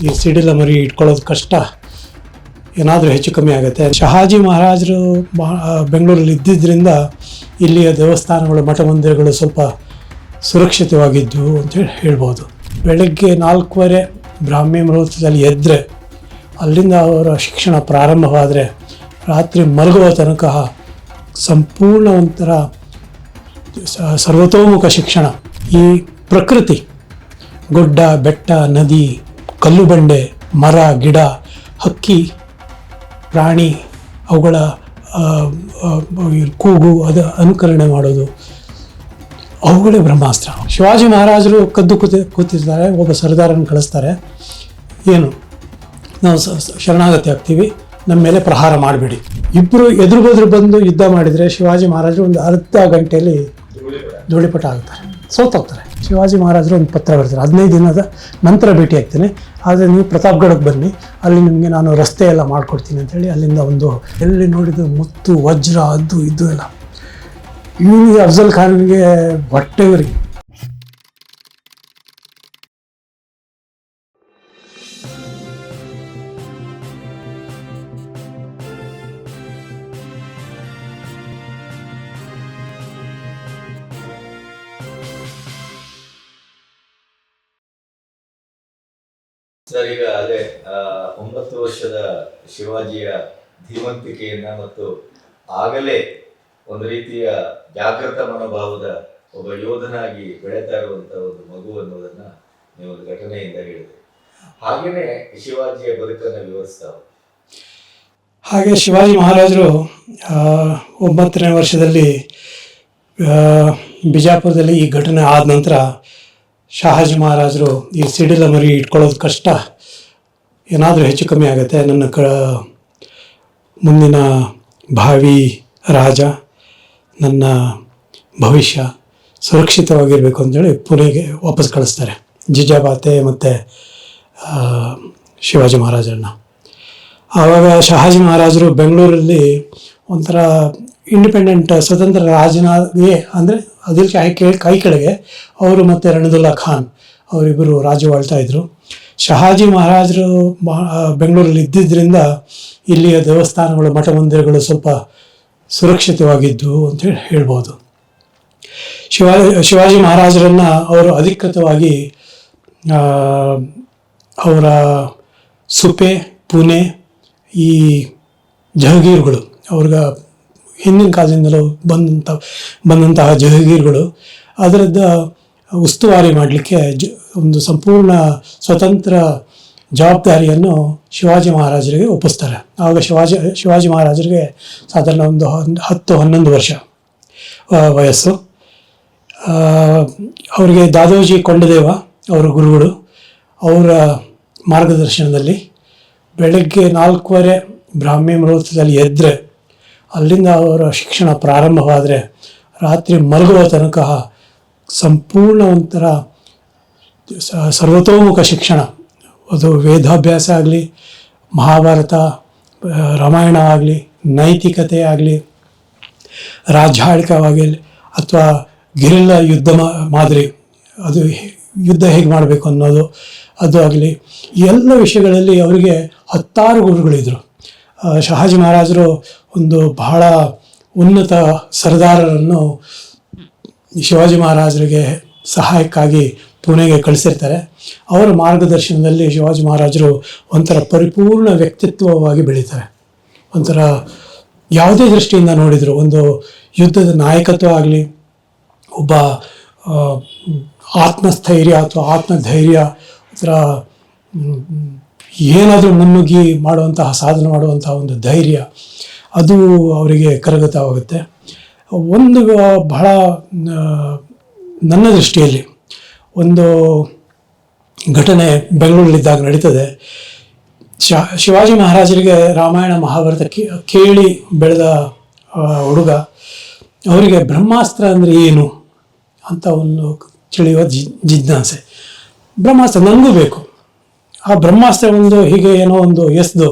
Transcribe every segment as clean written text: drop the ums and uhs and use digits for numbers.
ಈ ಸಿಡಿಲ ಮರಿ ಇಟ್ಕೊಳ್ಳೋದು ಕಷ್ಟ, ಏನಾದರೂ ಹೆಚ್ಚು ಕಮ್ಮಿ ಆಗುತ್ತೆ. ಶಹಾಜಿ ಮಹಾರಾಜರು ಬೆಂಗಳೂರಲ್ಲಿ ಇದ್ದಿದ್ದರಿಂದ ಇಲ್ಲಿಯ ದೇವಸ್ಥಾನಗಳು ಮಠ ಮಂದಿರಗಳು ಸ್ವಲ್ಪ ಸುರಕ್ಷಿತವಾಗಿದ್ದವು ಅಂತೇಳಿ ಹೇಳ್ಬೋದು. ಬೆಳಗ್ಗೆ 4:15 ಬ್ರಾಹ್ಮಿ ಮುಹೂರ್ತದಲ್ಲಿ ಎದ್ದರೆ ಅಲ್ಲಿಂದ ಅವರ ಶಿಕ್ಷಣ ಪ್ರಾರಂಭವಾದರೆ ರಾತ್ರಿ ಮಲಗುವ ತನಕ ಸಂಪೂರ್ಣ ಒಂಥರ ಸರ್ವತೋಮುಖ ಶಿಕ್ಷಣ. ಈ ಪ್ರಕೃತಿ, ಗುಡ್ಡ ಬೆಟ್ಟ ನದಿ ಕಲ್ಲು ಬಂಡೆ ಮರ ಗಿಡ ಹಕ್ಕಿ ಪ್ರಾಣಿ ಅವುಗಳ ಕೂಗು ಅದು ಅನುಕರಣೆ ಮಾಡೋದು, ಅವುಗಳೇ ಬ್ರಹ್ಮಾಸ್ತ್ರ. ಶಿವಾಜಿ ಮಹಾರಾಜರು ಕದ್ದು ಕೂತಿರ್ತಾರೆ, ಒಬ್ಬ ಸರ್ದಾರನ್ನು ಕಳಿಸ್ತಾರೆ, ಏನು ನಾವು ಶರಣಾಗತಿ ಆಗ್ತೀವಿ, ನಮ್ಮ ಮೇಲೆ ಪ್ರಹಾರ ಮಾಡಬೇಡಿ. ಇಬ್ಬರು ಎದುರು ಬದ್ರು ಬಂದು ಯುದ್ಧ ಮಾಡಿದರೆ ಶಿವಾಜಿ ಮಹಾರಾಜರು ಒಂದು ಅರ್ಧ ಗಂಟೆಯಲ್ಲಿ ಧೂಳಿಪಟ ಆಗ್ತಾರೆ, ಸೋತೋಗ್ತಾರೆ. ಶಿವಾಜಿ ಮಹಾರಾಜರು ಒಂದು ಪತ್ರ ಬರ್ತಾರೆ, 15 ದಿನದ ನಂತರ ಭೇಟಿ ಆಗ್ತೇನೆ, ಆದರೆ ನೀವು ಪ್ರತಾಪ್ಗಢಕ್ಕೆ ಬನ್ನಿ, ಅಲ್ಲಿ ನಿಮಗೆ ನಾನು ರಸ್ತೆ ಎಲ್ಲ ಮಾಡಿಕೊಡ್ತೀನಿ ಅಂತೇಳಿ ಅಲ್ಲಿಂದ ಒಂದು ಎಲ್ಲಿ ನೋಡಿದ ಮುತ್ತು ವಜ್ರ ಅದು ಇದು ಎಲ್ಲ. ಇವನಿಗೆ ಅಫ್ಜಲ್ ಖಾನ್ಗೆ ಹೊಟ್ಟೆವರಿ. ಸರ್, ಈಗ ಅದೇ 9 ವರ್ಷದ ಶಿವಾಜಿಯ ಧೀಮಂತಿಕೆಯನ್ನ ಮತ್ತು ಆಗಲೇ ಒಂದು ರೀತಿಯ ಜಾಗೃತ ಮನೋಭಾವದ ಒಬ್ಬ ಯೋಧನಾಗಿ ಬೆಳೀತಾ ಇರುವಂತಹ ಒಂದು ಮಗು ಅನ್ನೋದನ್ನ ನೀವು ಒಂದು ಘಟನೆಯಿಂದ ಹೇಳಿದೆ. ಹಾಗೇನೆ ಶಿವಾಜಿಯ ಬದುಕನ್ನು ವಿವರಿಸ್ತಾವೆ. ಹಾಗೆ ಶಿವಾಜಿ ಮಹಾರಾಜರು 9ನೇ ವರ್ಷದಲ್ಲಿ ಬಿಜಾಪುರದಲ್ಲಿ ಈ ಘಟನೆ ಆದ ನಂತರ ಶಹಾಜಿ ಮಹಾರಾಜರು ಈ ಸಿಡಿಲ ಮರಿ ಇಟ್ಕೊಳ್ಳೋದು ಕಷ್ಟ, ಏನಾದರೂ ಹೆಚ್ಚು ಕಮ್ಮಿ ಆಗುತ್ತೆ, ನನ್ನ ಮುಂದಿನ ಭಾವಿ ರಾಜ, ನನ್ನ ಭವಿಷ್ಯ ಸುರಕ್ಷಿತವಾಗಿರಬೇಕು ಅಂತೇಳಿ ಪುಣೆಗೆ ವಾಪಸ್ ಕಳಿಸ್ತಾರೆ ಜಿಜಾಬಾತೆ ಮತ್ತು ಶಿವಾಜಿ ಮಹಾರಾಜರನ್ನ. ಆವಾಗ ಶಹಾಜಿ ಮಹಾರಾಜರು ಬೆಂಗಳೂರಲ್ಲಿ ಒಂಥರ ಇಂಡಿಪೆಂಡೆಂಟ್ ಸ್ವತಂತ್ರ ರಾಜನಾಗಿಯೇ, ಅಂದರೆ ಆದಿಲ್ ಶಾಹಿ ಕೈ ಕೆಳಗೆ ಅವರು ಮತ್ತು ರಣದುಲ್ಲಾ ಖಾನ್ ಅವರಿಬ್ಬರು ರಾಜ್ಯವಾಳ್ತಾ ಇದ್ದರು. ಶಹಾಜಿ ಮಹಾರಾಜರು ಬೆಂಗಳೂರಲ್ಲಿ ಇದ್ದಿದ್ದರಿಂದ ಇಲ್ಲಿಯ ದೇವಸ್ಥಾನಗಳು ಮಠ ಮಂದಿರಗಳು ಸ್ವಲ್ಪ ಸುರಕ್ಷಿತವಾಗಿದ್ದವು ಅಂತೇಳಿ ಹೇಳ್ಬೋದು. ಶಿವಾಜಿ ಮಹಾರಾಜರನ್ನು ಅವರು ಅಧಿಕೃತವಾಗಿ ಅವರ ಸುಪೆ ಪುಣೆ ಈ ಜಹಗೀರ್ಗಳು, ಅವ್ರಿಗೆ ಹಿಂದಿನ ಕಾಲದಿಂದಲೂ ಬಂದಂತಹ ಜಹಗೀರ್ಗಳು ಅದರದ್ದು ಉಸ್ತುವಾರಿ ಮಾಡಲಿಕ್ಕೆ ಒಂದು ಸಂಪೂರ್ಣ ಸ್ವತಂತ್ರ ಜವಾಬ್ದಾರಿಯನ್ನು ಶಿವಾಜಿ ಮಹಾರಾಜರಿಗೆ ಒಪ್ಪಿಸ್ತಾರೆ. ಆವಾಗ ಶಿವಾಜಿ ಮಹಾರಾಜರಿಗೆ ಸಾಧಾರಣ ಒಂದು 10-11 ವರ್ಷ ವಯಸ್ಸು. ಅವರಿಗೆ ದಾದೋಜಿ ಕೊಂಡದೇವ ಅವರ ಗುರುಗಳು, ಅವರ ಮಾರ್ಗದರ್ಶನದಲ್ಲಿ ಬೆಳಗ್ಗೆ 4:15 ಬ್ರಾಹ್ಮಿ ಮುಹೂರ್ತದಲ್ಲಿ ಎದ್ದರೆ ಅಲ್ಲಿಂದ ಅವರ ಶಿಕ್ಷಣ ಪ್ರಾರಂಭವಾದರೆ ರಾತ್ರಿ ಮಲಗುವ ತನಕ ಸಂಪೂರ್ಣ ಒಂಥರ ಸರ್ವತೋಮುಖ ಶಿಕ್ಷಣ. ಅದು ವೇದಾಭ್ಯಾಸ ಆಗಲಿ, ಮಹಾಭಾರತ ರಾಮಾಯಣ ಆಗಲಿ, ನೈತಿಕತೆ ಆಗಲಿ, ರಾಜ್ಯಾಳಿಕವಾಗಲಿ ಅಥವಾ ಗೆರಿಲ್ಲಾ ಯುದ್ಧ ಮಾದರಿ, ಅದು ಯುದ್ಧ ಹೇಗೆ ಮಾಡಬೇಕು ಅನ್ನೋದು ಅದು ಆಗಲಿ, ಎಲ್ಲ ವಿಷಯಗಳಲ್ಲಿ ಅವರಿಗೆ 10 ಗುರುಗಳಿದ್ದರು. ಶಹಾಜಿ ಮಹಾರಾಜರು ಒಂದು ಬಹಳ ಉನ್ನತ ಸರ್ದಾರರನ್ನು ಶಿವಾಜಿ ಮಹಾರಾಜರಿಗೆ ಸಹಾಯಕ್ಕಾಗಿ ಪುಣೆಗೆ ಕಳಿಸಿರ್ತಾರೆ. ಅವರ ಮಾರ್ಗದರ್ಶನದಲ್ಲಿ ಶಿವಾಜಿ ಮಹಾರಾಜರು ಒಂಥರ ಪರಿಪೂರ್ಣ ವ್ಯಕ್ತಿತ್ವವಾಗಿ ಬೆಳೀತಾರೆ. ಒಂಥರ ಯಾವುದೇ ದೃಷ್ಟಿಯಿಂದ ನೋಡಿದರು, ಒಂದು ಯುದ್ಧದ ನಾಯಕತ್ವ ಆಗಲಿ, ಒಬ್ಬ ಆತ್ಮಸ್ಥೈರ್ಯ ಅಥವಾ ಆತ್ಮಧೈರ್ಯ, ಒಂಥರ ಏನಾದರೂ ಮುನ್ನುಗ್ಗಿ ಮಾಡುವಂತಹ ಸಾಧನೆ ಮಾಡುವಂತಹ ಒಂದು ಧೈರ್ಯ, ಅದು ಅವರಿಗೆ ಕರಗತವಾಗುತ್ತೆ. ಒಂದು ಬಹಳ ನನ್ನ ದೃಷ್ಟಿಯಲ್ಲಿ ಒಂದು ಘಟನೆ ಬೆಂಗಳೂರಲ್ಲಿದ್ದಾಗ ನಡೀತದೆ. ಶಿವಾಜಿ ಮಹಾರಾಜರಿಗೆ ರಾಮಾಯಣ ಮಹಾಭಾರತ ಕೇಳಿ ಬೆಳೆದ ಹುಡುಗ, ಅವರಿಗೆ ಬ್ರಹ್ಮಾಸ್ತ್ರ ಅಂದರೆ ಏನು ಅಂತ ಒಂದು ತಿಳಿಯುವ ಜಿಜ್ಞಾಸೆ. ಬ್ರಹ್ಮಾಸ್ತ್ರ ನನಗೂ ಬೇಕು, ಆ ಬ್ರಹ್ಮಾಸ್ತ್ರ ಒಂದು ಹೀಗೆ ಏನೋ ಒಂದು ಎಸ್ದು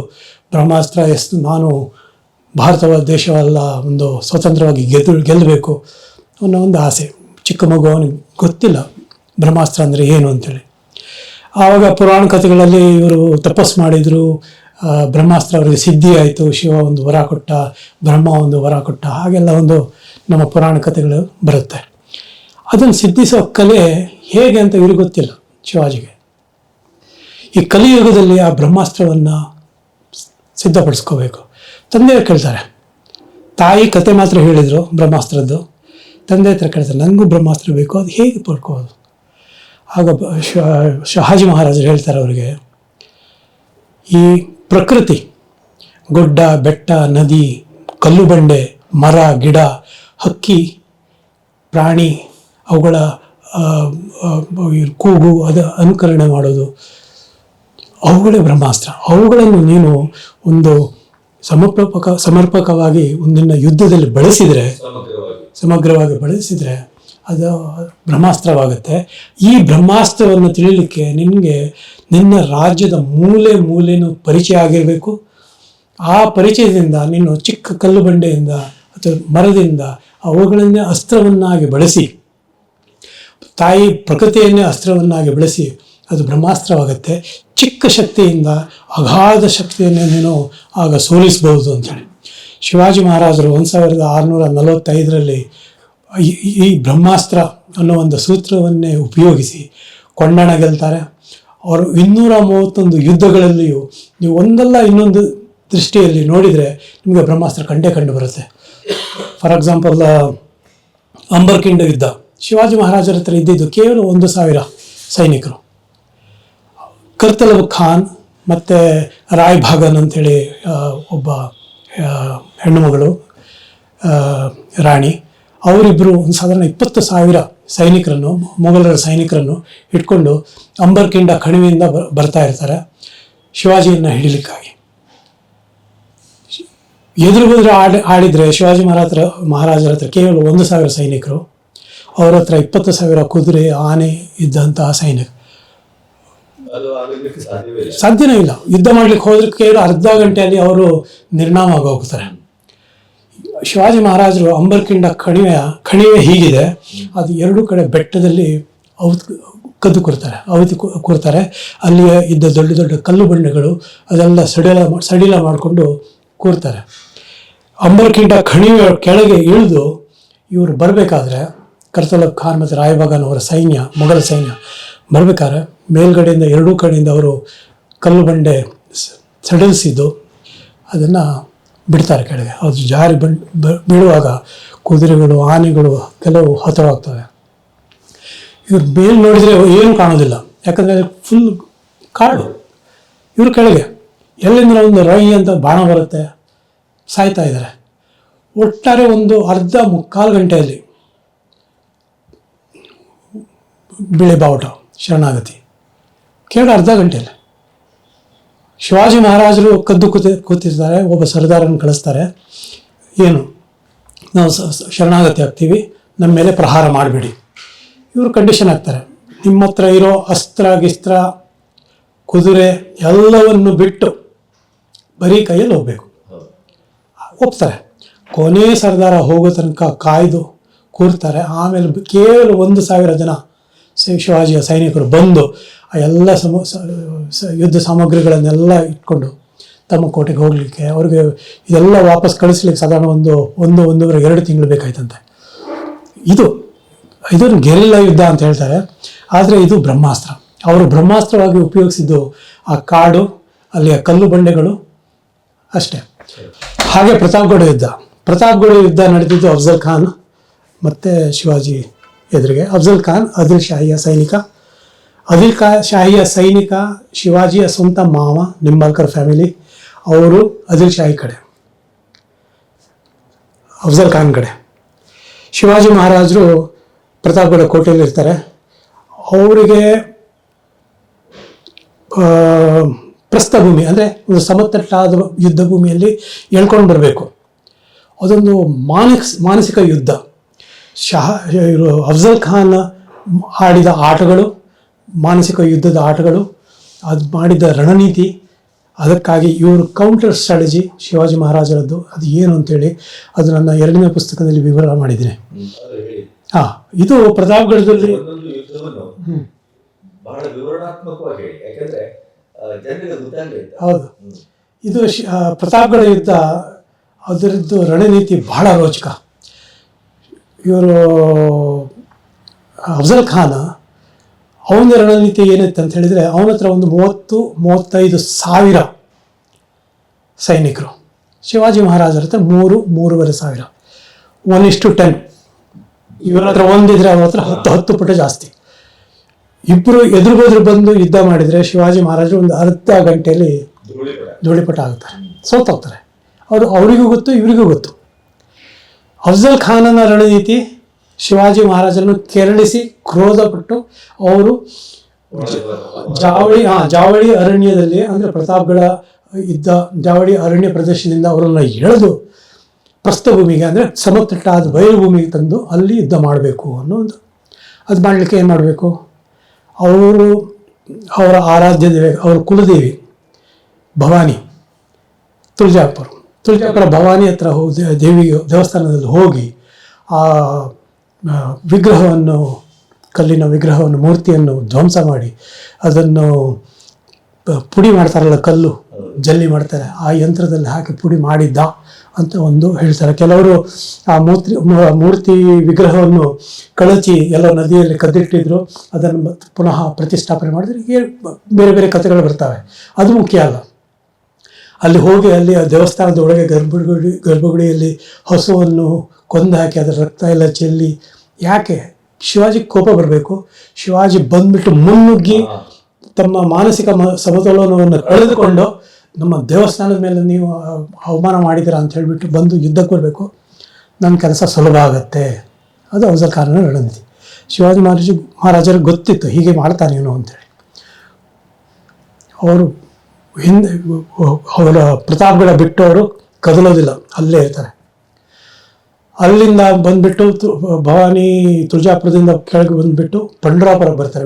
ಬ್ರಹ್ಮಾಸ್ತ್ರ ಎಸ್ದು ನಾನು ಭಾರತದ ದೇಶವೆಲ್ಲ ಒಂದು ಸ್ವತಂತ್ರವಾಗಿ ಗೆಲ್ಲಬೇಕು ಅನ್ನೋ ಒಂದು ಆಸೆ. ಚಿಕ್ಕ ಮಗು, ಅವನಿಗೆ ಗೊತ್ತಿಲ್ಲ ಬ್ರಹ್ಮಾಸ್ತ್ರ ಅಂದರೆ ಏನು ಅಂತೇಳಿ. ಆವಾಗ ಪುರಾಣ ಕಥೆಗಳಲ್ಲಿ ಇವರು ತಪಸ್ಸು ಮಾಡಿದರು, ಬ್ರಹ್ಮಾಸ್ತ್ರ ಅವರಿಗೆ ಸಿದ್ಧಿ ಆಯಿತು, ಶಿವ ಒಂದು ವರ ಕೊಟ್ಟ, ಬ್ರಹ್ಮ ಒಂದು ವರ ಕೊಟ್ಟ, ಹಾಗೆಲ್ಲ ಒಂದು ನಮ್ಮ ಪುರಾಣ ಕಥೆಗಳು ಬರುತ್ತೆ. ಅದನ್ನು ಸಿದ್ಧಿಸೋ ಕಲೆ ಹೇಗೆ ಅಂತ ಇವ್ರಿಗೆ ಗೊತ್ತಿಲ್ಲ ಶಿವಾಜಿಗೆ. ಈ ಕಲಿಯುಗದಲ್ಲಿ ಆ ಬ್ರಹ್ಮಾಸ್ತ್ರವನ್ನು ಸಿದ್ಧಪಡಿಸ್ಕೋಬೇಕು. ತಂದೆ ಕೇಳ್ತಾರೆ, ತಾಯಿ ಕತೆ ಮಾತ್ರ ಹೇಳಿದರು ಬ್ರಹ್ಮಾಸ್ತ್ರದ್ದು, ತಂದೆ ಹತ್ರ ಕೇಳ್ತಾರೆ ನನಗೂ ಬ್ರಹ್ಮಾಸ್ತ್ರ ಬೇಕು, ಅದು ಹೇಗೆ ಪಡ್ಕೋದು? ಆಗ ಶಹಾಜಿ ಮಹಾರಾಜರು ಹೇಳ್ತಾರೆ ಅವರಿಗೆ, ಈ ಪ್ರಕೃತಿ, ಗುಡ್ಡ ಬೆಟ್ಟ ನದಿ, ಕಲ್ಲು ಬಂಡೆ, ಮರ ಗಿಡ, ಹಕ್ಕಿ ಪ್ರಾಣಿ, ಅವುಗಳ ಕೂಗು, ಅದು ಅನುಕರಣೆ ಮಾಡೋದು, ಅವುಗಳೇ ಬ್ರಹ್ಮಾಸ್ತ್ರ. ಅವುಗಳನ್ನು ನೀನು ಒಂದು ಸಮರ್ಪಕವಾಗಿ ಒಂದನ್ನು ಯುದ್ಧದಲ್ಲಿ ಬಳಸಿದರೆ, ಸಮಗ್ರವಾಗಿ ಬಳಸಿದರೆ ಅದು ಬ್ರಹ್ಮಾಸ್ತ್ರವಾಗುತ್ತೆ. ಈ ಬ್ರಹ್ಮಾಸ್ತ್ರವನ್ನು ತಿಳಿಲಿಕ್ಕೆ ನಿನಗೆ ನಿನ್ನ ರಾಜ್ಯದ ಮೂಲೆ ಮೂಲೆಯೂ ಪರಿಚಯ ಆಗಿರಬೇಕು. ಆ ಪರಿಚಯದಿಂದ ನೀನು ಚಿಕ್ಕ ಕಲ್ಲು ಬಂಡೆಯಿಂದ ಅಥವಾ ಮರದಿಂದ ಅವುಗಳನ್ನೇ ಅಸ್ತ್ರವನ್ನಾಗಿ ಬಳಸಿ, ತಾಯಿ ಪ್ರಕೃತಿಯನ್ನೇ ಅಸ್ತ್ರವನ್ನಾಗಿ ಬಳಸಿ ಅದು ಬ್ರಹ್ಮಾಸ್ತ್ರವಾಗುತ್ತೆ. ಚಿಕ್ಕ ಶಕ್ತಿಯಿಂದ ಅಗಾಧ ಶಕ್ತಿಯನ್ನು ನೀನು ಆಗ ಸೋಲಿಸಬಹುದು ಅಂತೇಳಿ ಶಿವಾಜಿ ಮಹಾರಾಜರು 1645 ಈ ಬ್ರಹ್ಮಾಸ್ತ್ರ ಅನ್ನೋ ಒಂದು ಸೂತ್ರವನ್ನೇ ಉಪಯೋಗಿಸಿ ಕೊಂಡಣ ಗೆಲ್ತಾರೆ. ಅವರು 231 ಯುದ್ಧಗಳಲ್ಲಿಯೂ ನೀವು ಒಂದಲ್ಲ ಇನ್ನೊಂದು ದೃಷ್ಟಿಯಲ್ಲಿ ನೋಡಿದರೆ ನಿಮಗೆ ಬ್ರಹ್ಮಾಸ್ತ್ರ ಕಂಡು ಬರುತ್ತೆ. ಫಾರ್ ಎಕ್ಸಾಂಪಲ್, ಅಂಬರ್ಕಿಂಡ ಯುದ್ಧ, ಶಿವಾಜಿ ಮಹಾರಾಜರ ಹತ್ರ ಇದ್ದಿದ್ದು ಕೇವಲ 1000 ಸೈನಿಕರು. ಕರ್ತಲಬ್ ಖಾನ್ ಮತ್ತು ರಾಯ್ ಭಾಗನ್ ಅಂಥೇಳಿ ಒಬ್ಬ ಹೆಣ್ಣುಮಗಳು ರಾಣಿ, ಅವರಿಬ್ಬರು ಒಂದು ಸಾಧಾರಣ 20,000 ಸೈನಿಕರನ್ನು, ಮೊಘಲರ ಸೈನಿಕರನ್ನು ಇಟ್ಕೊಂಡು ಅಂಬರ್ಕಿಂಡ ಕಣಿವೆಯಿಂದ ಬರ್ತಾ ಇರ್ತಾರೆ ಶಿವಾಜಿಯನ್ನು ಹಿಡಿಲಿಕ್ಕಾಗಿ. ಎದುರು ಆಡಿದರೆ ಶಿವಾಜಿ ಮಹಾರಾಜರ ಹತ್ರ ಕೇವಲ 1,000 ಸೈನಿಕರು, ಅವರ ಹತ್ರ 20,000 ಕುದುರೆ ಆನೆ ಇದ್ದಂತಹ ಸೈನಿಕ. ಸಾಧ್ಯನೇ ಇಲ್ಲ. ಯುದ್ಧ ಮಾಡ್ಲಿಕ್ಕೆ ಹೋದ್ರೆ ಕೇವಲ ಅರ್ಧ ಗಂಟೆಯಲ್ಲಿ ಅವರು ನಿರ್ನಾಮ ಆಗೋಗ್ತಾರೆ. ಶಿವಾಜಿ ಮಹಾರಾಜರು ಅಂಬರ್ಕಿಂಡ ಕಣಿವೆ ಹೀಗಿದೆ, ಅದು 2 ಕಡೆ ಬೆಟ್ಟದಲ್ಲಿ ಕದ್ದು ಕೂರ್ತಾರೆ. ಅಲ್ಲಿ ಇದ್ದ ದೊಡ್ಡ ದೊಡ್ಡ ಕಲ್ಲು ಬಂಡೆಗಳು ಅದೆಲ್ಲ ಸಡಿಲ ಮಾಡಿಕೊಂಡು ಕೂರ್ತಾರೆ. ಅಂಬರ್ಕಿಂಡ ಕಣಿವೆ ಕೆಳಗೆ ಇಳಿದು ಇವರು ಬರಬೇಕಾದ್ರೆ, ಕರ್ತಲಬ್ ಖಾನ್ ಮತ್ತು ರಾಯ್ ಭಾಗನ್ ಅವರ ಸೈನ್ಯ, ಮೊಘಲ ಸೈನ್ಯ ಬರಬೇಕಾದ್ರೆ ಮೇಲ್ಗಡೆಯಿಂದ 2 ಕಡೆಯಿಂದ ಅವರು ಕಲ್ಲು ಬಂಡೆ ಸಡಿಲಿಸಿದ್ದು ಅದನ್ನು ಬಿಡ್ತಾರೆ ಕೆಳಗೆ. ಅದು ಜಾರಿ ಬೀಳುವಾಗ ಕುದುರೆಗಳು, ಆನೆಗಳು ಕೆಲವು ಹತವಾಗ್ತವೆ. ಇವ್ರು ಮೇಲ್ ನೋಡಿದರೆ ಏನು ಕಾಣೋದಿಲ್ಲ, ಯಾಕಂದರೆ ಫುಲ್ ಕಾಡು. ಇವರು ಕೆಳಗೆ ಎಲ್ಲಿಂದ ಒಂದು ರೈ ಅಂತ ಬಾಣ ಬರುತ್ತೆ, ಸಾಯ್ತಾ ಇದ್ದಾರೆ. ಒಟ್ಟಾರೆ ಒಂದು ಅರ್ಧ ಮುಕ್ಕಾಲು ಗಂಟೆಯಲ್ಲಿ ಬಿಳಿ ಬಾವುಟ, ಶರಣಾಗತಿ, ಕೇವಲ ಅರ್ಧ ಗಂಟೆಯಲ್ಲಿ. ಶಿವಾಜಿ ಮಹಾರಾಜರು ಕದ್ದು ಕೂತಿರ್ತಾರೆ, ಒಬ್ಬ ಸರ್ದಾರನ್ನು ಕಳಿಸ್ತಾರೆ, ಏನು ನಾವು ಶರಣಾಗತಿ ಆಗ್ತೀವಿ, ನಮ್ಮ ಮೇಲೆ ಪ್ರಹಾರ ಮಾಡಬೇಡಿ. ಇವರು ಕಂಡೀಷನ್ ಆಗ್ತಾರೆ, ನಿಮ್ಮ ಹತ್ರ ಇರೋ ಗಿಸ್ತ್ರ ಕುದುರೆ ಎಲ್ಲವನ್ನು ಬಿಟ್ಟು ಬರೀ ಕೈಯಲ್ಲಿ ಹೋಗಬೇಕು. ಒಪ್ತಾರೆ. ಕೊನೆ ಸರ್ದಾರ ಹೋಗೋ ತನಕ ಕಾಯ್ದು ಕೂರ್ತಾರೆ. ಆಮೇಲೆ ಕೇವಲ 1,000 ಜನ ಶಿವಾಜಿಯ ಸೈನಿಕರು ಬಂದು ಆ ಎಲ್ಲ ಯುದ್ಧ ಸಾಮಗ್ರಿಗಳನ್ನೆಲ್ಲ ಇಟ್ಕೊಂಡು ತಮ್ಮ ಕೋಟೆಗೆ ಹೋಗಲಿಕ್ಕೆ, ಅವ್ರಿಗೆ ಇದೆಲ್ಲ ವಾಪಸ್ ಕಳಿಸ್ಲಿಕ್ಕೆ ಸಾಧಾರಣ 1.5-2 ತಿಂಗಳು ಬೇಕಾಯ್ತಂತೆ. ಇದನ್ನು ಗೆರಿಲ್ಲಾ ಯುದ್ಧ ಅಂತ ಹೇಳ್ತಾರೆ. ಆದರೆ ಇದು ಬ್ರಹ್ಮಾಸ್ತ್ರ. ಅವರು ಬ್ರಹ್ಮಾಸ್ತ್ರವಾಗಿ ಉಪಯೋಗಿಸಿದ್ದು ಆ ಕಾಡು, ಅಲ್ಲಿಯ ಕಲ್ಲು ಬಂಡೆಗಳು ಅಷ್ಟೇ. ಹಾಗೆ ಪ್ರತಾಪ್ಗಢ ಯುದ್ಧ ನಡೆದಿದ್ದು ಅಫ್ಜಲ್ ಖಾನ್ ಮತ್ತು ಶಿವಾಜಿ ಎದುರಿಗೆ. ಅಫ್ಜಲ್ ಖಾನ್ ಆದಿಲ್ ಶಾಹಿಯ ಸೈನಿಕ, ಶಿವಾಜಿಯ ಸ್ವಂತ ಮಾವ, ನಿಂಬಾಳ್ಕರ್ ಫ್ಯಾಮಿಲಿ. ಅವರು ಆದಿಲ್ ಶಾಹಿ ಕಡೆ, ಅಫ್ಜಲ್ ಖಾನ್ ಕಡೆ. ಶಿವಾಜಿ ಮಹಾರಾಜರು ಪ್ರತಾಪ್ಗಢ ಕೋಟೆಯಲ್ಲಿ ಇರ್ತಾರೆ. ಅವರಿಗೆ ಪ್ರಸ್ಥಭೂಮಿ ಅಂದರೆ ಒಂದು ಸಮತಟ್ಟಾದ ಯುದ್ಧ ಭೂಮಿಯಲ್ಲಿ ಎಳ್ಕೊಂಡು ಬರಬೇಕು. ಅದೊಂದು ಮಾನಸಿಕ ಯುದ್ಧ. ಅಫ್ಜಲ್ ಖಾನ್ ಆಡಿದ ಆಟಗಳು, ಮಾನಸಿಕ ಯುದ್ಧದ ಆಟಗಳು, ಅದು ಮಾಡಿದ ರಣನೀತಿ, ಅದಕ್ಕಾಗಿ ಇವರು ಕೌಂಟರ್ ಸ್ಟ್ರಾಟಜಿ ಶಿವಾಜಿ ಮಹಾರಾಜರದ್ದು ಅದು ಏನು ಅಂತೇಳಿ ಅದು ನನ್ನ 2ನೇ ಪುಸ್ತಕದಲ್ಲಿ ವಿವರ ಮಾಡಿದ್ದೀನಿ. ಇದು ಪ್ರತಾಪ್ಗಢದಲ್ಲಿ ಬಹಳ ವಿವರಣಾತ್ಮಕವಾಗಿ ಹೇಳಿ, ಯಾಕಂದ್ರೆ ಜನರಿಗೆ ಗೊತ್ತಾಗಲಿ ಅಂತ. ಹೌದು, ಇದು ಪ್ರತಾಪ್ಗಢ ಯುದ್ಧ, ಅದರದ್ದು ರಣನೀತಿ ಬಹಳ ರೋಚಕ. ಇವರು ಅಫ್ಜಲ್ ಖಾನ, ಅವನ ರಣನೀತಿ ಏನಿತ್ತು ಅಂತ ಹೇಳಿದರೆ, ಅವನ ಹತ್ರ ಒಂದು 30-35 ಸಾವಿರ ಸೈನಿಕರು. ಶಿವಾಜಿ ಮಹಾರಾಜರ ಹತ್ರ 3-3.5 ಸಾವಿರ, 1:10. ಇವರ ಹತ್ರ ಒಂದಿದ್ರೆ ಅವ್ರ ಹತ್ರ 10 ಪಟ್ಟು ಜಾಸ್ತಿ. ಇಬ್ಬರು ಎದುರುಗೋದ್ರು ಬಂದು ಯುದ್ಧ ಮಾಡಿದರೆ ಶಿವಾಜಿ ಮಹಾರಾಜರು ಒಂದು ಅರ್ಧ ಗಂಟೆಯಲ್ಲಿ ಧೂಳಿಪಟ ಆಗ್ತಾರೆ, ಸೋತೋಗ್ತಾರೆ. ಅವರಿಗೂ ಗೊತ್ತು, ಇವರಿಗೂ ಗೊತ್ತು. ಅಫ್ಜಲ್ ಖಾನನ ರಣನೀತಿ ಶಿವಾಜಿ ಮಹಾರಾಜರನ್ನು ಕೆರಳಿಸಿ ಕ್ರೋಧಪಟ್ಟು ಅವರು ಜಾವಳಿ ಅರಣ್ಯದಲ್ಲಿ, ಅಂದರೆ ಪ್ರತಾಪ್ಗಢ ಇದ್ದ ಜಾವಳಿ ಅರಣ್ಯ ಪ್ರದೇಶದಿಂದ ಅವರನ್ನು ಎಳೆದು ಪ್ರಸ್ಥಭೂಮಿಗೆ, ಅಂದರೆ ಸಮತಟ್ಟಾದ ಬಯಲು ಭೂಮಿಗೆ ತಂದು ಅಲ್ಲಿ ಯುದ್ಧ ಮಾಡಬೇಕು ಅನ್ನೋ ಒಂದು. ಅದು ಮಾಡಲಿಕ್ಕೆ ಏನು ಮಾಡಬೇಕು? ಅವರ ಆರಾಧ್ಯ ದೇವಿ, ಅವರ ಕುಲದೇವಿ ಭವಾನಿ, ತುಳಜಾಪುರ ಭವಾನಿ ಹತ್ರ ಹೋಗಿ ದೇವಸ್ಥಾನದಲ್ಲಿ ಹೋಗಿ ಆ ವಿಗ್ರಹವನ್ನು, ಕಲ್ಲಿನ ವಿಗ್ರಹವನ್ನು, ಮೂರ್ತಿಯನ್ನು ಧ್ವಂಸ ಮಾಡಿ ಅದನ್ನು ಪುಡಿ ಮಾಡ್ತಾರಲ್ಲ, ಕಲ್ಲು ಜಲ್ಲಿ ಮಾಡ್ತಾರೆ, ಆ ಯಂತ್ರದಲ್ಲಿ ಹಾಕಿ ಪುಡಿ ಮಾಡಿದ್ದ ಅಂತ ಒಂದು ಹೇಳ್ತಾರೆ. ಕೆಲವರು ಆ ಮೂರ್ತಿ ವಿಗ್ರಹವನ್ನು ಕಳಚಿ ಎಲ್ಲ ನದಿಯಲ್ಲಿ ಕದ್ದಿಟ್ಟಿದ್ರು, ಅದನ್ನು ಪುನಃ ಪ್ರತಿಷ್ಠಾಪನೆ ಮಾಡಿದ್ರೆ ಹೀಗೆ ಬೇರೆ ಬೇರೆ ಕಥೆಗಳು ಬರ್ತವೆ. ಅದು ಮುಖ್ಯ ಅಲ್ಲ. ಅಲ್ಲಿ ಹೋಗಿ ಅಲ್ಲಿ ಆ ದೇವಸ್ಥಾನದ ಒಳಗೆ ಗರ್ಭಗುಡಿಯಲ್ಲಿ ಹಸುವನ್ನು ಕೊಂದು ಹಾಕಿ ಅದರ ರಕ್ತ ಎಲ್ಲ ಚೆಲ್ಲಿ, ಯಾಕೆ? ಶಿವಾಜಿ ಕೋಪ ಬರಬೇಕು. ಶಿವಾಜಿ ಬಂದ್ಬಿಟ್ಟು ಮುನ್ನುಗ್ಗಿ ತಮ್ಮ ಮಾನಸಿಕ ಸಮತೋಲನವನ್ನು ಕಳೆದುಕೊಂಡು, ನಮ್ಮ ದೇವಸ್ಥಾನದ ಮೇಲೆ ನೀವು ಅವಮಾನ ಮಾಡಿದ್ದೀರಾ ಅಂತ ಹೇಳಿಬಿಟ್ಟು ಬಂದು ಯುದ್ಧಕ್ಕೆ ಬರಬೇಕು, ನನ್ನ ಕೆಲಸ ಸುಲಭ ಆಗುತ್ತೆ. ಅದು ಅಫ್ಜಲ್ ಖಾನನ ರಣನೀತಿ. ಶಿವಾಜಿ ಮಹಾರಾಜರಿಗೆ ಗೊತ್ತಿತ್ತು ಹೀಗೆ ಮಾಡ್ತಾನೆ ಇವನು ಅಂತೇಳಿ. ಅವರು ಹಿಂದೆ ಅವರ ಪ್ರತಾಪ್ಗಢ ಬಿಟ್ಟು ಅವರು ಕದಲೋದಿಲ್ಲ, ಅಲ್ಲೇ ಇರ್ತಾರೆ. ಅಲ್ಲಿಂದ ಬಂದುಬಿಟ್ಟು ಭವಾನಿ ತುಳಜಾಪುರದಿಂದ ಕೆಳಗೆ ಬಂದುಬಿಟ್ಟು ಪಂಡ್ರಾಪುರಕ್ಕೆ ಬರ್ತಾರೆ.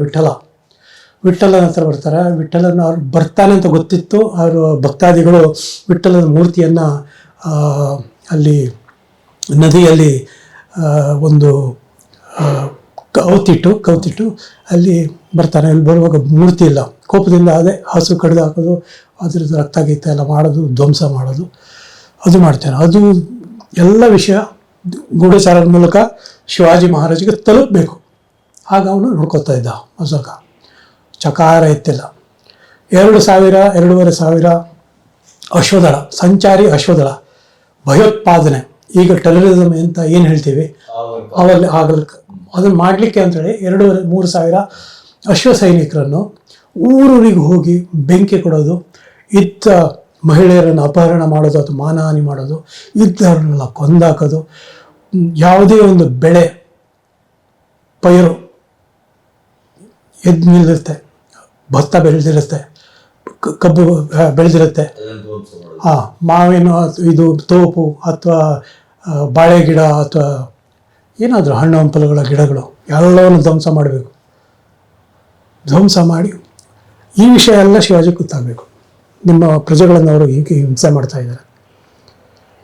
ವಿಠ್ಠಲನ ಹತ್ರ ಬರ್ತಾರೆ. ವಿಠ್ಠಲನ ಅವ್ರು ಬರ್ತಾನೆ ಅಂತ ಗೊತ್ತಿತ್ತು. ಅವರು ಭಕ್ತಾದಿಗಳು ವಿಠ್ಠಲನ ಮೂರ್ತಿಯನ್ನು ಅಲ್ಲಿ ನದಿಯಲ್ಲಿ ಒಂದು ಕೌತಿಟ್ಟು ಅಲ್ಲಿ ಬರ್ತಾನೆ. ಅಲ್ಲಿ ಬರುವಾಗ ಮೂರ್ತಿ ಇಲ್ಲ. ಕೋಪದಿಂದ ಅದೇ ಹಸು ಕಡ್ದು ಹಾಕೋದು, ಅದ್ರದ್ದು ರಕ್ತ ಗೀತ ಎಲ್ಲ ಮಾಡೋದು, ಧ್ವಂಸ ಮಾಡೋದು, ಅದು ಮಾಡ್ತಾನೆ. ಅದು ಎಲ್ಲ ವಿಷಯ ಗೂಢಚಾರದ ಮೂಲಕ ಶಿವಾಜಿ ಮಹಾರಾಜಿಗೆ ತಲುಪಬೇಕು. ಆಗ ಅವನು ನೋಡ್ಕೊತಾ ಇದ್ದ. ಅಫ್ಜಲ್ ಖಾನ್ ಚಕಾರ ಎತ್ತಿಲ್ಲ. 2,000-2,500 ಅಶ್ವದಳ, ಸಂಚಾರಿ ಅಶ್ವದಳ, ಭಯೋತ್ಪಾದನೆ, ಈಗ ಟೆರರಿಸಮ್ ಅಂತ ಏನು ಹೇಳ್ತೀವಿ, ಅವರಲ್ಲಿ ಆಗಲಿಕ್ಕೆ ಅದನ್ನು ಮಾಡಲಿಕ್ಕೆ ಅಂತೇಳಿ 2,000-3 ಸಾವಿರ ಅಶ್ವ ಸೈನಿಕರನ್ನು ಊರೂರಿಗೆ ಹೋಗಿ ಬೆಂಕಿ ಕೊಡೋದು, ಇದ್ದ ಮಹಿಳೆಯರನ್ನು ಅಪಹರಣ ಮಾಡೋದು ಅಥವಾ ಮಾನಹಾನಿ ಮಾಡೋದು, ಇದ್ದವ್ರನ್ನೆಲ್ಲ ಕೊಂದಾಕೋದು. ಯಾವುದೇ ಒಂದು ಬೆಳೆ ಪೈರು ಎದ್ದು ನಿಲ್ಲಿರುತ್ತೆ, ಭತ್ತ ಬೆಳೆದಿರುತ್ತೆ, ಕಬ್ಬು ಬೆಳೆದಿರುತ್ತೆ, ಮಾವಿನ ಇದು ತೋಪು ಅಥವಾ ಬಾಳೆ ಗಿಡ ಅಥವಾ ಏನಾದರೂ ಹಣ್ಣು ಹಂಪಲುಗಳ ಗಿಡಗಳು ಎಲ್ಲವನ್ನು ಧ್ವಂಸ ಮಾಡಬೇಕು. ಧ್ವಂಸ ಮಾಡಿ ಈ ವಿಷಯ ಎಲ್ಲ ಶಿವಾಜಿ ಗೊತ್ತಾಗಬೇಕು. ನಿಮ್ಮ ಪ್ರಜೆಗಳನ್ನು ಅವರು ಹೀಗೆ ಹಿಂಸೆ ಮಾಡ್ತಾ ಇದ್ದಾರೆ.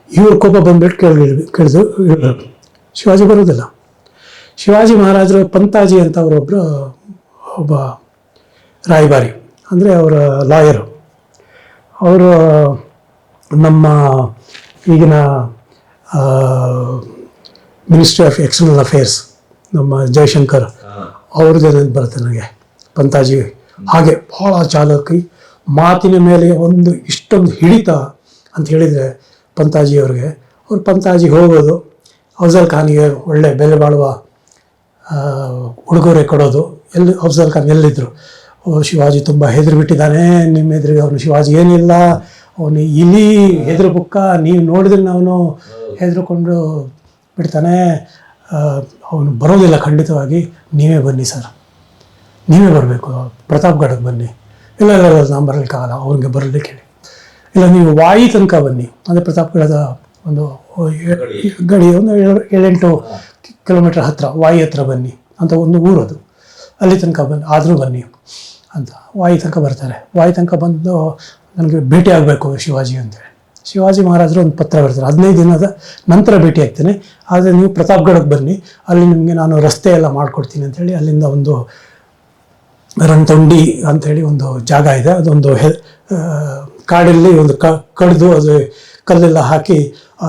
ಇವರು ಕೋಪ ಬಂದ್ಬಿಟ್ಟು ಕೇಳಿದು ಶಿವಾಜಿ ಬರೋದಿಲ್ಲ. ಶಿವಾಜಿ ಮಹಾರಾಜರು ಪಂತಾಜಿ ಅಂತ ಒಬ್ಬ ರಾಯಭಾರಿ, ಅಂದರೆ ಅವರ ಲಾಯರು. ಅವರು ನಮ್ಮ ಈಗಿನ ಮಿನಿಸ್ಟ್ರಿ ಆಫ್ ಎಕ್ಸ್ಟರ್ನಲ್ ಅಫೇರ್ಸ್, ನಮ್ಮ ಜಯಶಂಕರ್ ಅವ್ರದ್ದು ನೆನಪು ಬರುತ್ತೆ ನನಗೆ. ಪಂತಾಜಿ ಹಾಗೆ ಭಾಳ ಚಾಲಕಿ, ಮಾತಿನ ಮೇಲೆ ಇಷ್ಟೊಂದು ಹಿಡಿತ ಅಂತ ಹೇಳಿದರೆ ಪಂತಾಜಿಯವ್ರಿಗೆ. ಅವ್ರು ಪಂತಾಜಿಗೆ ಹೋಗೋದು, ಅಫ್ಜಲ್ ಖಾನಿಗೆ ಒಳ್ಳೆ ಬೆಲೆ ಬಾಳುವ ಉಡುಗೊರೆ ಕೊಡೋದು. ಅಫ್ಜಲ್ ಖಾನ್ ಎಲ್ಲಿದ್ದರು, ಶಿವಾಜಿ ತುಂಬ ಹೆದರಿಬಿಟ್ಟಿದ್ದಾನೆ, ನಿಮ್ಮ ಎದುರಿಗೆ ಅವನು ಶಿವಾಜಿ ಏನಿಲ್ಲ, ಅವನು ಇಲಿ ಹೆದರು ಬುಕ್ಕ, ನೀವು ನೋಡಿದ್ರೆ ಅವನು ಹೆದರ್ಕೊಂಡು ಬಿಡ್ತಾನೆ, ಅವನು ಬರೋದಿಲ್ಲ ಖಂಡಿತವಾಗಿ, ನೀವೇ ಬನ್ನಿ ಸರ್, ನೀವೇ ಬರಬೇಕು, ಪ್ರತಾಪ್ಗಢಕ್ಕೆ ಬನ್ನಿ. ಇಲ್ಲ ನಾನು ಬರಲಿಕ್ಕಾಗಲ್ಲ, ಅವ್ರಿಗೆ ಬರಲಿಕ್ಕೆ ಹೇಳಿ. ಇಲ್ಲ ನೀವು ವಾಯಿ ತನಕ ಬನ್ನಿ, ಅಂದರೆ ಪ್ರತಾಪ್ಗಢದ ಒಂದು ಗಡಿ ಒಂದು 7-8 ಕಿಲೋಮೀಟರ್ ಹತ್ತಿರ, ವಾಯಿ ಹತ್ರ ಬನ್ನಿ ಅಂತ ಒಂದು ಊರದು, ಅಲ್ಲಿ ತನಕ ಆದರೂ ಬನ್ನಿ ಅಂತ. ವಾಯಿ ತನಕ ಬರ್ತಾರೆ. ವಾಯಿ ತನಕ ಬಂದು ನನಗೆ ಭೇಟಿ ಆಗಬೇಕು ಶಿವಾಜಿ ಅಂತೇಳಿ. ಶಿವಾಜಿ ಮಹಾರಾಜರು ಒಂದು ಪತ್ರ ಬರ್ತಾರೆ, 15 ದಿನದ ನಂತರ ಭೇಟಿ ಆಗ್ತೇನೆ, ಆದರೆ ನೀವು ಪ್ರತಾಪ್ಗಢಕ್ಕೆ ಬನ್ನಿ, ಅಲ್ಲಿ ನಿಮಗೆ ನಾನು ರಸ್ತೆ ಎಲ್ಲ ಮಾಡಿಕೊಡ್ತೀನಿ ಅಂತೇಳಿ ಅಲ್ಲಿಂದ ಒಂದು ರಣತೊಂಡಿ ಅಂಥೇಳಿ ಒಂದು ಜಾಗ ಇದೆ. ಅದೊಂದು ಕಾಡಲ್ಲಿ ಒಂದು ಕಡಿದು ಅದು ಕಲ್ಲೆಲ್ಲ ಹಾಕಿ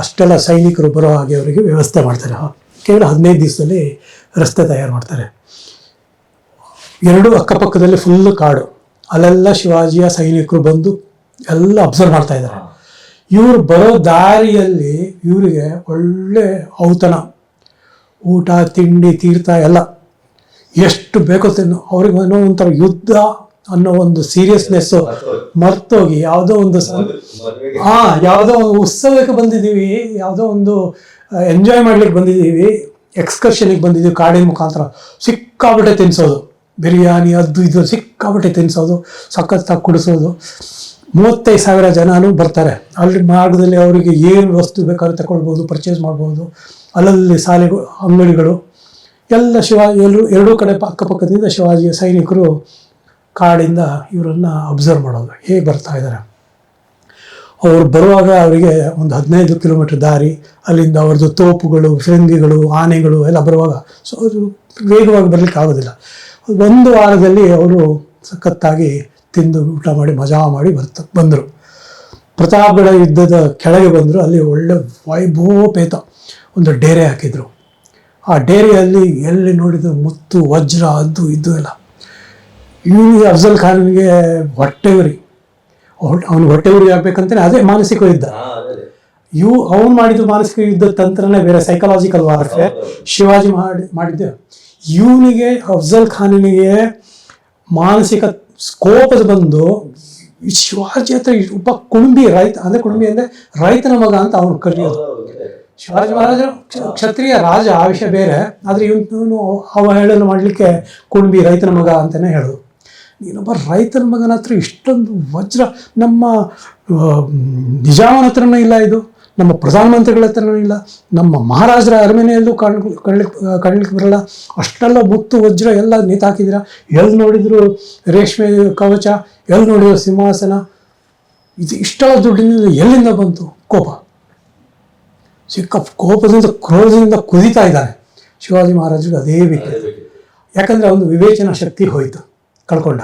ಅಷ್ಟೆಲ್ಲ ಸೈನಿಕರು ಬರೋ ಹಾಗೆ ಅವರಿಗೆ ವ್ಯವಸ್ಥೆ ಮಾಡ್ತಾರೆ. ಕೇವಲ 15 ದಿವಸದಲ್ಲಿ ರಸ್ತೆ ತಯಾರು ಮಾಡ್ತಾರೆ. ಎರಡು ಅಕ್ಕಪಕ್ಕದಲ್ಲಿ ಫುಲ್ಲು ಕಾಡು, ಅಲ್ಲೆಲ್ಲ ಶಿವಾಜಿಯ ಸೈನಿಕರು ಬಂದು ಎಲ್ಲ ಅಬ್ಸರ್ವ್ ಮಾಡ್ತಾ ಇದ್ದಾರೆ. ಇವರು ಬರೋ ದಾರಿಯಲ್ಲಿ ಇವರಿಗೆ ಒಳ್ಳೆ ಔತಣ, ಊಟ ತಿಂಡಿ ತೀರ್ಥ ಎಲ್ಲ ಎಷ್ಟು ಬೇಕೋ ತಿನ್ನು. ಅವ್ರಿಗೆ ಅನ್ನೋ ಒಂಥರ ಯುದ್ಧ ಅನ್ನೋ ಒಂದು ಸೀರಿಯಸ್ನೆಸ್ಸು ಮರ್ತೋಗಿ ಯಾವುದೋ ಒಂದು ಯಾವುದೋ ಒಂದು ಉತ್ಸವಕ್ಕೆ ಬಂದಿದ್ದೀವಿ, ಯಾವುದೋ ಒಂದು ಎಂಜಾಯ್ ಮಾಡ್ಲಿಕ್ಕೆ ಬಂದಿದ್ದೀವಿ, ಎಕ್ಸ್ಕರ್ಷನಿಗೆ ಬಂದಿದ್ದೀವಿ, ಕಾಡಿನ ಮುಖಾಂತರ ಸಿಕ್ಕಾಬಟ್ಟೆ ತಿನ್ನಿಸೋದು, ಬಿರಿಯಾನಿ ಅದು ಇದು ಸಿಕ್ಕಾಬಟ್ಟೆ ತಿನ್ನಿಸೋದು, ಸಖತ್ತಾಗಿ ಕುಡಿಸೋದು. 35,000 ಜನನೂ ಬರ್ತಾರೆ. ಅಲ್ಲಿ ಮಾರ್ಗದಲ್ಲಿ ಅವರಿಗೆ ಏನು ವಸ್ತು ಬೇಕಾದ್ರೂ ತಗೊಳ್ಬೋದು, ಪರ್ಚೇಸ್ ಮಾಡ್ಬೋದು. ಅಲ್ಲಲ್ಲಿ ಸಾಲೆಗಳು, ಅಂಗಡಿಗಳು ಎಲ್ಲ ಎರಡೂ ಕಡೆ ಅಕ್ಕಪಕ್ಕದಿಂದ ಶಿವಾಜಿಯ ಸೈನಿಕರು ಕಾಡಿಂದ ಇವರನ್ನು ಅಬ್ಸರ್ವ್ ಮಾಡೋದು, ಹೇಗೆ ಬರ್ತಾ ಇದ್ದಾರೆ. ಅವರು ಬರುವಾಗ ಅವರಿಗೆ ಒಂದು 15 ಕಿಲೋಮೀಟರ್ ದಾರಿ, ಅಲ್ಲಿಂದ ಅವ್ರದ್ದು ತೋಪುಗಳು, ಫಿರಂಗಿಗಳು, ಆನೆಗಳು ಎಲ್ಲ ಬರುವಾಗ ಸೊ ಅದು ವೇಗವಾಗಿ ಬರಲಿಕ್ಕೆ ಆಗೋದಿಲ್ಲ. 1 ವಾರದಲ್ಲಿ ಅವರು ಸಖತ್ತಾಗಿ ತಿಂದು ಊಟ ಮಾಡಿ ಮಜಾ ಮಾಡಿ ಬಂದರು. ಪ್ರತಾಪಗಢ ಯುದ್ಧದ ಕೆಳಗೆ ಬಂದರು. ಅಲ್ಲಿ ಒಳ್ಳೆ ವೈಭವೋಪೇತ ಒಂದು ಡೇರೆ ಹಾಕಿದರು. ಆ ಡೇರೆಯಲ್ಲಿ ಎಲ್ಲಿ ನೋಡಿದ್ರು ಮುತ್ತು ವಜ್ರ ಅದು ಇದು ಎಲ್ಲ. ಇವನಿಗೆ ಅಫ್ಜಲ್ ಖಾನ್ಗೆ ಹೊಟ್ಟೆವರಿ, ಅವನು ಹೊಟ್ಟೆವರಿ ಆಗ್ಬೇಕಂತಾನೆ ಅದೇ ಮಾನಸಿಕ ಯುದ್ಧ. ಅವನು ಮಾಡಿದ ಮಾನಸಿಕ ಯುದ್ಧ ತಂತ್ರನೇ ಬೇರೆ, ಸೈಕಲಾಜಿಕಲ್ ವಾರ್ಫೇರ್. ಶಿವಾಜಿ ಮಾಡಿದ್ದೆ. ಇವನಿಗೆ ಅಫ್ಜಲ್ ಖಾನಿಗೆ ಮಾನಸಿಕ ಸ್ಕೋಪದ ಬಂದು ಶಿವಾಜಿ ಹತ್ರ ಒಬ್ಬ ಕುಣಬಿ ರೈತ, ಅಂದರೆ ಕುಣಬಿ ಅಂದರೆ ರೈತನ ಮಗ ಅಂತ ಅವನು ಕರೆಯೋದು. ಶಿವಾಜಿ ಮಹಾರಾಜ ಕ್ಷತ್ರಿಯ ರಾಜ, ಆ ವಿಷಯ ಬೇರೆ. ಆದರೆ ಇವನು ಅವಹೇಳನ ಮಾಡಲಿಕ್ಕೆ ಕುಣಬಿ ರೈತನ ಮಗ ಅಂತಲೇ ಹೇಳೋದು. ನೀನೊಬ್ಬ ರೈತನ ಮಗನ ಹತ್ರ ಇಷ್ಟೊಂದು ವಜ್ರ, ನಮ್ಮ ನಿಜಾಮನ ಹತ್ರನೂ ಇಲ್ಲ, ಇದು ನಮ್ಮ ಪ್ರಧಾನಮಂತ್ರಿಗಳ ಹತ್ರನೂ ಇಲ್ಲ, ನಮ್ಮ ಮಹಾರಾಜರ ಅರಮನೆಯಲ್ಲೂ ಕಾಣಲಿಕ್ಕೆ ಬರಲ್ಲ. ಅಷ್ಟೆಲ್ಲ ಮುತ್ತು ವಜ್ರ ಎಲ್ಲ ನೇತಾಕಿದ್ದೀರ. ಎಲ್ಲಿ ನೋಡಿದ್ರು ರೇಷ್ಮೆ ಕವಚ, ಎಲ್ಲಿ ನೋಡಿದ್ರು ಸಿಂಹಾಸನ. ಇದು ಇಷ್ಟೆಲ್ಲ ದುಡ್ಡಿನಿಂದ ಎಲ್ಲಿಂದ ಬಂತು? ಕೋಪ. ಕೋಪದಿಂದ ಕ್ರೋಧದಿಂದ ಕುದಿತಾ ಇದ್ದಾನೆ ಶಿವಾಜಿ ಮಹಾರಾಜರು. ಅದೇ ಬೇಕು, ಯಾಕಂದರೆ ಒಂದು ವಿವೇಚನಾ ಶಕ್ತಿ ಹೋಯಿತು, ಕಳ್ಕೊಂಡ.